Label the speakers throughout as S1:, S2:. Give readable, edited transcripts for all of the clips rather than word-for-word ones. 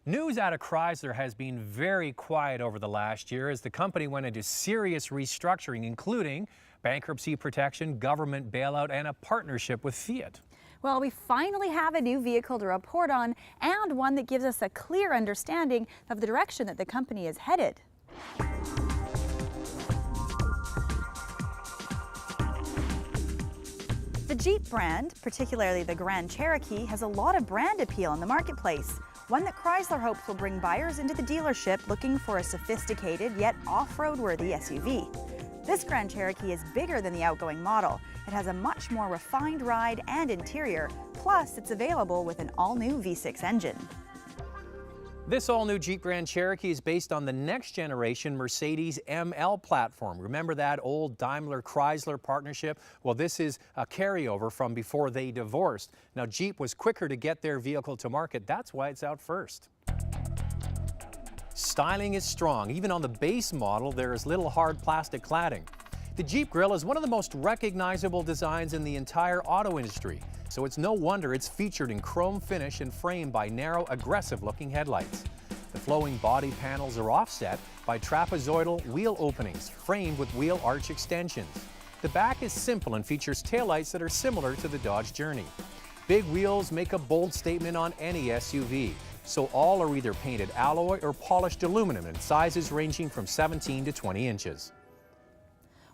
S1: News out of Chrysler has been very quiet over the last year as the company went into serious restructuring, including bankruptcy protection, government bailout, and a partnership with Fiat.
S2: Well, we finally have a new vehicle to report on and one that gives us a clear understanding of the direction that the company is headed. The Jeep brand, particularly the Grand Cherokee, has a lot of brand appeal in the marketplace, one that Chrysler hopes will bring buyers into the dealership looking for a sophisticated yet off-road worthy SUV. This Grand Cherokee is bigger than the outgoing model. It has a much more refined ride and interior, plus it's available with an all-new V6 engine.
S1: This all-new Jeep Grand Cherokee is based on the next-generation Mercedes ML platform. Remember that old Daimler-Chrysler partnership? Well, this is a carryover from before they divorced. Now, Jeep was quicker to get their vehicle to market. That's why it's out first. Styling is strong. Even on the base model, there is little hard plastic cladding. The Jeep grille is one of the most recognizable designs in the entire auto industry. So it's no wonder it's featured in chrome finish and framed by narrow, aggressive-looking headlights. The flowing body panels are offset by trapezoidal wheel openings, framed with wheel arch extensions. The back is simple and features taillights that are similar to the Dodge Journey. Big wheels make a bold statement on any SUV, so all are either painted alloy or polished aluminum in sizes ranging from 17 to 20 inches.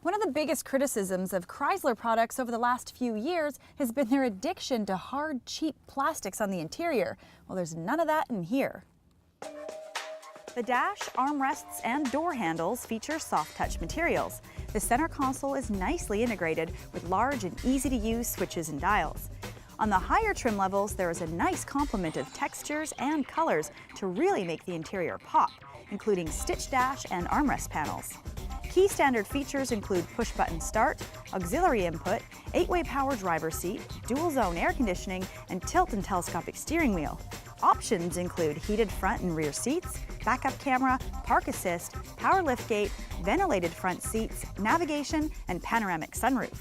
S2: One of the biggest criticisms of Chrysler products over the last few years has been their addiction to hard, cheap plastics on the interior. Well, there's none of that in here. The dash, armrests, and door handles feature soft-touch materials. The center console is nicely integrated with large and easy-to-use switches and dials. On the higher trim levels, there is a nice complement of textures and colors to really make the interior pop, including stitched dash and armrest panels. Key standard features include push-button start, auxiliary input, 8-way power driver seat, dual-zone air conditioning, and tilt and telescopic steering wheel. Options include heated front and rear seats, backup camera, park assist, power liftgate, ventilated front seats, navigation, and panoramic sunroof.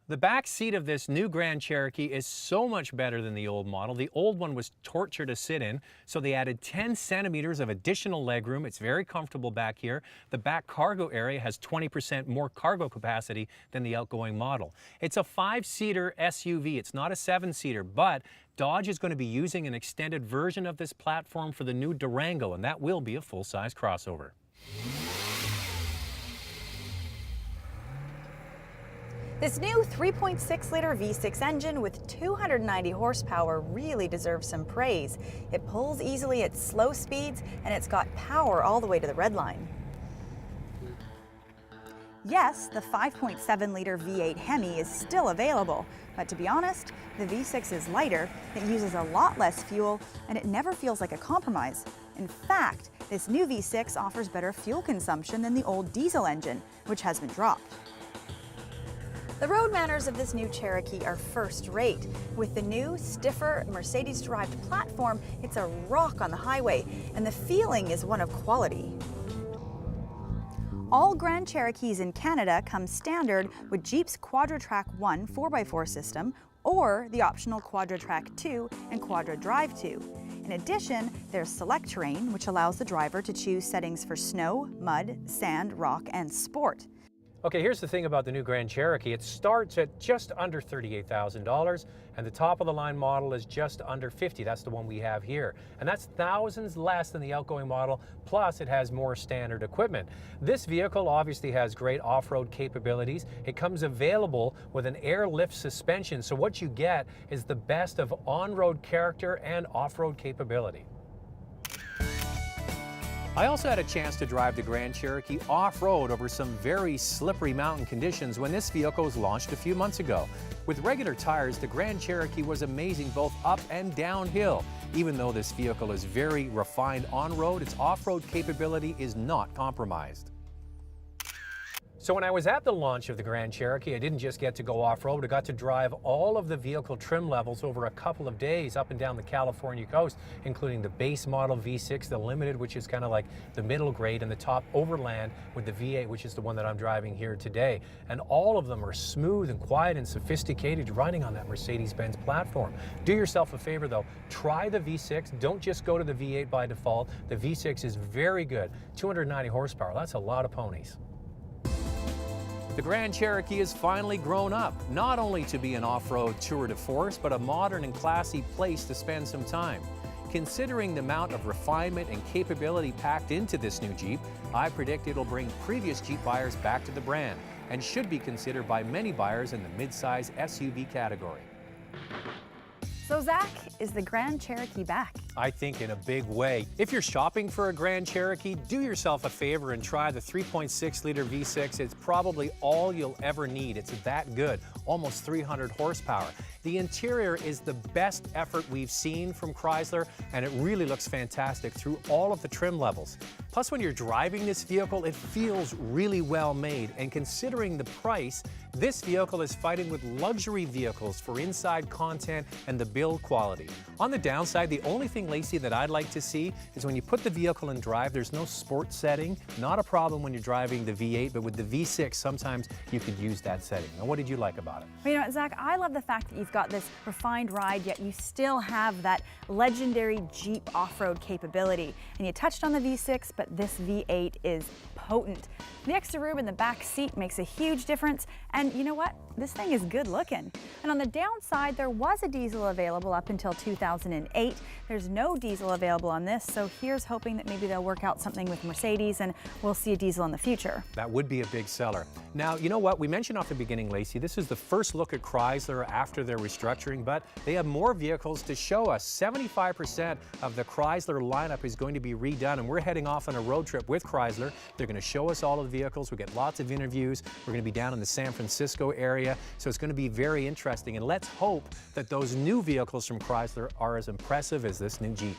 S1: The back seat of this new Grand Cherokee is so much better than the old model. The old one was torture to sit in, so they added 10 centimeters of additional legroom. It's very comfortable back here. The back cargo area has 20% more cargo capacity than the outgoing model. It's a 5-seater SUV. It's not a 7-seater, but Dodge is going to be using an extended version of this platform for the new Durango, and that will be a full-size crossover.
S2: This new 3.6-liter V6 engine with 290 horsepower really deserves some praise. It pulls easily at slow speeds, and it's got power all the way to the red line. Yes, the 5.7-liter V8 Hemi is still available, but to be honest, the V6 is lighter, it uses a lot less fuel, and it never feels like a compromise. In fact, this new V6 offers better fuel consumption than the old diesel engine, which has been dropped. The road manners of this new Cherokee are first-rate. With the new, stiffer, Mercedes-derived platform, it's a rock on the highway, and the feeling is one of quality. All Grand Cherokees in Canada come standard with Jeep's QuadraTrack 1 4x4 system or the optional QuadraTrack 2 and QuadraDrive 2. In addition, there's Select Terrain, which allows the driver to choose settings for snow, mud, sand, rock, and sport.
S1: Okay, here's the thing about the new Grand Cherokee. It starts at just under $38,000, and the top-of-the-line model is just under $50,000. That's the one we have here. And that's thousands less than the outgoing model, plus it has more standard equipment. This vehicle obviously has great off-road capabilities. It comes available with an airlift suspension, so what you get is the best of on-road character and off-road capability. I also had a chance to drive the Grand Cherokee off-road over some very slippery mountain conditions when this vehicle was launched a few months ago. With regular tires, the Grand Cherokee was amazing both up and downhill. Even though this vehicle is very refined on-road, its off-road capability is not compromised. So when I was at the launch of the Grand Cherokee, I didn't just get to go off-road, I got to drive all of the vehicle trim levels over a couple of days up and down the California coast, including the base model V6, the Limited, which is kind of like the middle grade, and the top Overland with the V8, which is the one that I'm driving here today. And all of them are smooth and quiet and sophisticated, riding on that Mercedes-Benz platform. Do yourself a favor though, try the V6, don't just go to the V8 by default. The V6 is very good, 290 horsepower, that's a lot of ponies. The Grand Cherokee has finally grown up, not only to be an off-road tour de force, but a modern and classy place to spend some time. Considering the amount of refinement and capability packed into this new Jeep, I predict it'll bring previous Jeep buyers back to the brand and should be considered by many buyers in the mid-size SUV category.
S2: So Zach, is the Grand Cherokee back?
S1: I think in a big way. If you're shopping for a Grand Cherokee, do yourself a favor and try the 3.6-liter V6. It's probably all you'll ever need. It's that good, almost 300 horsepower. The interior is the best effort we've seen from Chrysler, and it really looks fantastic through all of the trim levels. Plus, when you're driving this vehicle, it feels really well made, and considering the price, this vehicle is fighting with luxury vehicles for inside content and the build quality. On the downside, the only thing, Lacey, that I'd like to see is when you put the vehicle in drive, there's no sport setting. Not a problem when you're driving the V8, but with the V6, sometimes you could use that setting. Now, what did you like about it?
S2: Well, you know what, Zach, I love the fact that you've got this refined ride, yet you still have that legendary Jeep off-road capability. And you touched on the V6, but this V8 is potent. The extra room in the back seat makes a huge difference, and you know what? This thing is good looking. And on the downside, there was a diesel available up until 2008. There's no diesel available on this, so here's hoping that maybe they'll work out something with Mercedes and we'll see a diesel in the future.
S1: That would be a big seller. Now, you know what? We mentioned off the beginning, Lacey, this is the first look at Chrysler after their restructuring, but they have more vehicles to show us. 75% of the Chrysler lineup is going to be redone, and we're heading off on a road trip with Chrysler. They're going to show us all of the vehicles. We'll get lots of interviews. We're going to be down in the San Francisco area, so it's going to be very interesting. And let's hope that those new vehicles from Chrysler are as impressive as this new Jeep.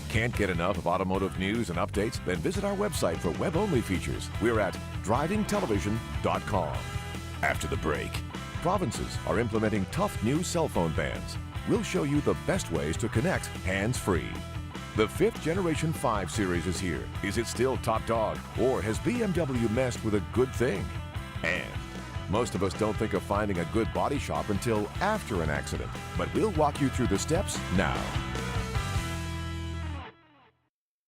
S3: Can't get enough of automotive news and updates? Then visit our website for web-only features. We're at drivingtelevision.com. After the break, provinces are implementing tough new cell phone bans. We'll show you the best ways to connect hands-free. The 5th Generation 5 Series is here. Is it still top dog, or has BMW messed with a good thing? And most of us don't think of finding a good body shop until after an accident, but we'll walk you through the steps now.